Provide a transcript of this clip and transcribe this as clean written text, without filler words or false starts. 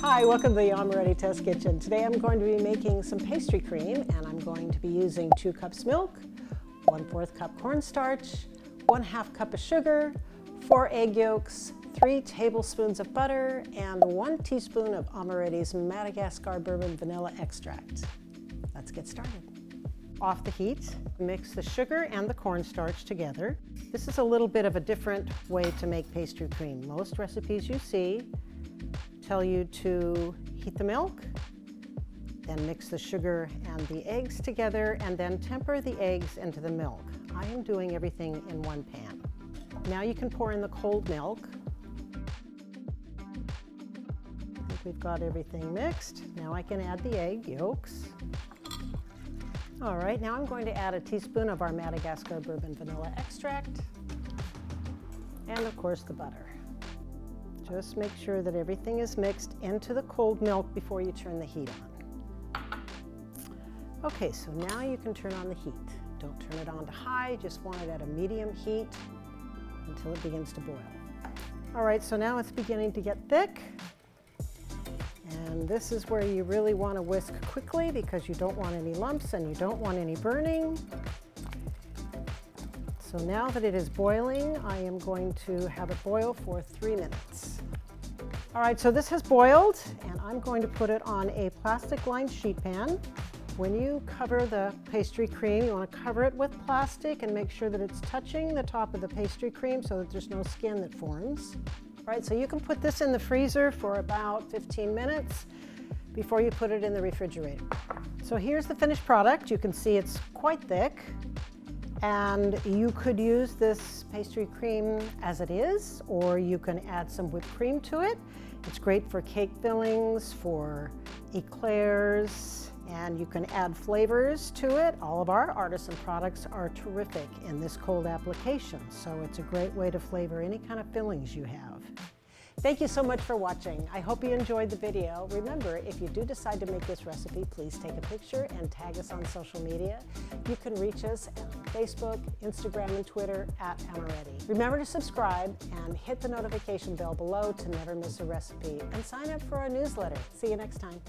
Hi, welcome to the Amoretti Test Kitchen. Today I'm going to be making some pastry cream, and I'm going to be using 2 cups milk, 1/4 cup cornstarch, 1/2 cup of sugar, 4 egg yolks, 3 tablespoons of butter, and 1 teaspoon of Amoretti's Madagascar bourbon vanilla extract. Let's get started. Off the heat, mix the sugar and the cornstarch together. This is a little bit of a different way to make pastry cream. Most recipes you see tell you to heat the milk, then mix the sugar and the eggs together, and then temper the eggs into the milk. I am doing everything in one pan. Now you can pour in the cold milk. I think we've got everything mixed. Now I can add the egg yolks. All right, now I'm going to add a teaspoon of our Madagascar bourbon vanilla extract, and of course the butter. Just make sure that everything is mixed into the cold milk before you turn the heat on. Okay, so now you can turn on the heat. Don't turn it on to high, just want it at a medium heat until it begins to boil. All right, so now it's beginning to get thick. And this is where you really want to whisk quickly because you don't want any lumps and you don't want any burning. So now that it is boiling, I am going to have it boil for 3 minutes. All right, so this has boiled, and I'm going to put it on a plastic-lined sheet pan. When you cover the pastry cream, you want to cover it with plastic and make sure that it's touching the top of the pastry cream so that there's no skin that forms. All right, so you can put this in the freezer for about 15 minutes before you put it in the refrigerator. So here's the finished product. You can see it's quite thick. And you could use this pastry cream as it is, or you can add some whipped cream to it. It's great for cake fillings, for eclairs, and you can add flavors to it. All of our artisan products are terrific in this cold application, so it's a great way to flavor any kind of fillings you have. Thank you so much for watching. I hope you enjoyed the video. Remember, if you do decide to make this recipe, please take a picture and tag us on social media. You can reach us on Facebook, Instagram, and Twitter at Amoretti. Remember to subscribe and hit the notification bell below to never miss a recipe, and sign up for our newsletter. See you next time.